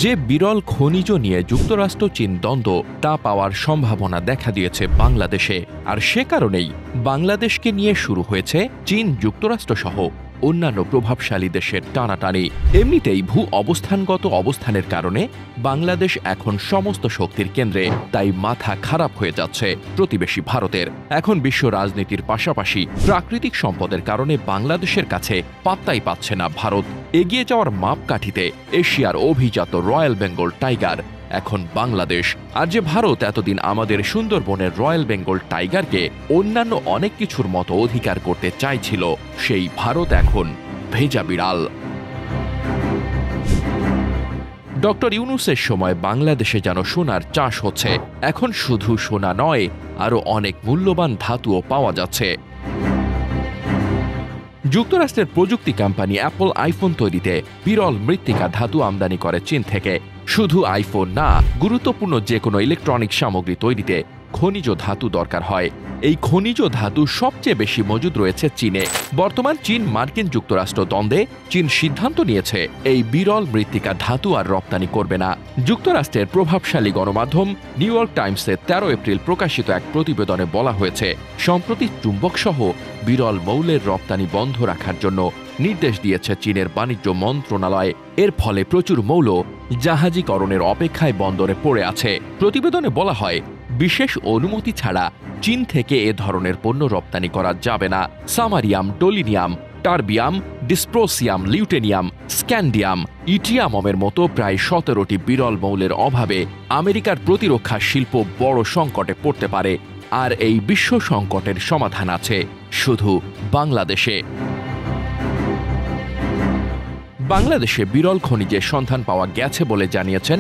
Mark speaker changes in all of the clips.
Speaker 1: যে বিরল খনিজ নিয়ে যুক্তরাষ্ট্র চীন দ্বন্দ্ব তা পাওয়ার সম্ভাবনা দেখা দিয়েছে বাংলাদেশে, আর সে কারণেই বাংলাদেশকে নিয়ে শুরু হয়েছে চীন যুক্তরাষ্ট্র সহ অন্যান্য প্রভাবশালী দেশের টানাটানি। এমনিতেই ভূ অবস্থানগত অবস্থানের কারণে বাংলাদেশ এখন সমস্ত শক্তির কেন্দ্রে, তাই মাথা খারাপ হয়ে যাচ্ছে প্রতিবেশী ভারতের। এখন বিশ্ব রাজনীতির পাশাপাশি প্রাকৃতিক সম্পদের কারণে বাংলাদেশের কাছে পাত্তাই পাচ্ছে না ভারত। এগিয়ে যাওয়ার মাপকাঠিতে এশিয়ার অভিজাত রয়্যাল বেঙ্গল টাইগার এখন বাংলাদেশ। আর যে ভারত এতদিন আমাদের সুন্দরবনের রয়্যাল বেঙ্গল টাইগারকে অন্যান্য অনেক কিছুর মতো অধিকার করতে চাইছিল, সেই ভারত এখন ভেজা বিড়াল। ডক্টর ইউনূসের সময় বাংলাদেশে যেন সোনার চাষ হচ্ছে। এখন শুধু সোনা নয়, আরও অনেক মূল্যবান ধাতুও পাওয়া যাচ্ছে। যুক্তরাষ্ট্রের প্রযুক্তি কোম্পানি অ্যাপল আইফোন তৈরিতে বিরল মৃত্তিকা ধাতু আমদানি করে চীন থেকে। শুধু আইফোন না, গুরুত্বপূর্ণ যে কোনো ইলেকট্রনিক সামগ্রী তৈরিতে খনিজ ধাতু দরকার হয়। এই খনিজ ধাতু সবচেয়ে বেশি মজুদ রয়েছে চীনে। বর্তমান চীন মার্কিন যুক্তরাষ্ট্র দ্বন্দ্বে চীন সিদ্ধান্ত নিয়েছে এই বিরল মৃত্তিকা ধাতু আর রপ্তানি করবে না। যুক্তরাষ্ট্রের প্রভাবশালী গণমাধ্যম নিউ ইয়র্ক টাইমসে 13 এপ্রিল প্রকাশিত এক প্রতিবেদনে বলা হয়েছে, সম্প্রতি চুম্বকসহ বিরল মৌলের রপ্তানি বন্ধ রাখার জন্য নির্দেশ দিয়েছে চীনের বাণিজ্য মন্ত্রণালয়। এর ফলে প্রচুর মৌল জাহাজীকরণের অপেক্ষায় বন্দরে পড়ে আছে। প্রতিবেদনে বলা হয়, বিশেষ অনুমতি ছাড়া চীন থেকে এ ধরনের পণ্য রপ্তানি করা যাবে না। সামারিয়াম, টোলিনিয়াম, টারবিয়াম, ডিসপ্রোসিয়াম, লিউটেনিয়াম, স্ক্যান্ডিয়াম, ইট্রিয়ামের মতো প্রায় 17টি বিরল মৌলের অভাবে আমেরিকার প্রতিরক্ষা শিল্প বড় সংকটে পড়তে পারে। আর এই বিশ্ব সংকটের সমাধান আছে শুধু বাংলাদেশে। বাংলাদেশে বিরল খনিজের সন্ধান পাওয়া গেছে বলে জানিয়েছেন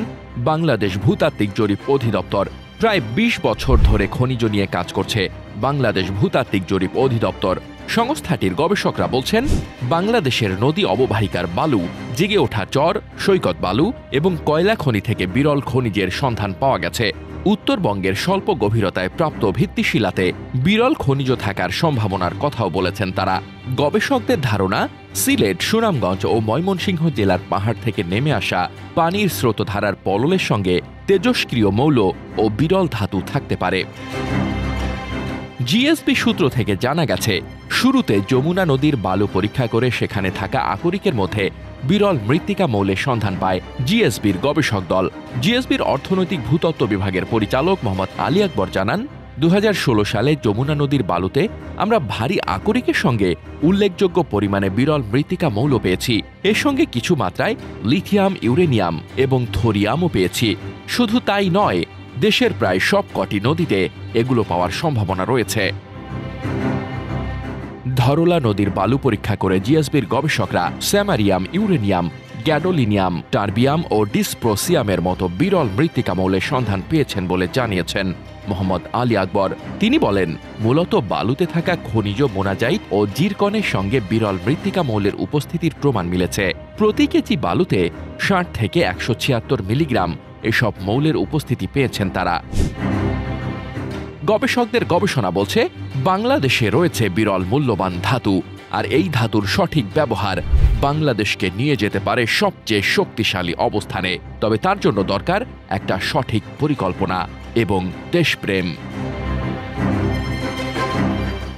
Speaker 1: বাংলাদেশ ভূতাত্ত্বিক জরিপ অধিদপ্তর। প্রায় 20 বছর ধরে খনিজ নিয়ে কাজ করছে বাংলাদেশ ভূতাত্ত্বিক জরিপ অধিদপ্তর। সংস্থাটির গবেষকরা বলছেন, বাংলাদেশের নদী অববাহিকার বালু, জেগে ওঠা চর, সৈকত বালু এবং কয়লা খনি থেকে বিরল খনিজের সন্ধান পাওয়া গেছে। উত্তরবঙ্গের স্বল্প গভীরতায় প্রাপ্ত ভিত্তিশিলাতে বিরল খনিজ থাকার সম্ভাবনার কথাও বলেছেন তারা। গবেষকদের ধারণা, সিলেট, সুনামগঞ্জ ও ময়মনসিংহ জেলার পাহাড় থেকে নেমে আসা পানির স্রোতধারার পললের সঙ্গে তেজস্ক্রিয় মৌল ও বিরল ধাতু থাকতে পারে। জিএসবি সূত্র থেকে জানা গেছে, শুরুতে যমুনা নদীর বালু পরীক্ষা করে সেখানে থাকা আকরিকের মধ্যে বিরল মৃত্তিকা মৌলের সন্ধান পায় জিএসবির গবেষক দল। জিএসবির অর্থনৈতিক ভূতত্ত্ব বিভাগের পরিচালক মোহাম্মদ আলী আকবর জানান, 2016 সালে যমুনা নদীর বালুতে আমরা ভারী আকরিকের সঙ্গে উল্লেখযোগ্য পরিমাণে বিরল মৃত্তিকা মৌল পেয়েছি। এর সঙ্গে কিছু মাত্রায় লিথিয়াম, ইউরেনিয়াম এবং থোরিয়ামও পেয়েছি। শুধু তাই নয়, দেশের প্রায় সবকটি নদীতে এগুলো পাওয়ার সম্ভাবনা রয়েছে। ধরলা নদীর বালু পরীক্ষা করে জিএসবির গবেষকরা স্যামারিয়াম, ইউরেনিয়াম, গ্যাডোলিনিয়াম, টারবিয়াম ও ডিসপ্রোসিয়ামের মতো বিরল মৃত্তিকা মৌলের সন্ধান পেয়েছেন বলে জানিয়েছেন মোহাম্মদ আলী আকবর। তিনি বলেন, মূলত বালুতে থাকা খনিজ মোনাজাইট ও জিরকনের সঙ্গে বিরল মৃত্তিকা মৌলের উপস্থিতির প্রমাণ মিলেছে। প্রতি কেজি বালুতে 60 থেকে 176 মিলিগ্রাম এসব মৌলের উপস্থিতি পেয়েছেন তারা। গবেষকদের গবেষণা বলছে, বাংলাদেশে রয়েছে বিরল মূল্যবান ধাতু, আর এই ধাতুর সঠিক ব্যবহার বাংলাদেশকে নিয়ে যেতে পারে সবচেয়ে শক্তিশালী অবস্থানে। তবে তার জন্য দরকার একটা সঠিক পরিকল্পনা এবং দেশপ্রেম।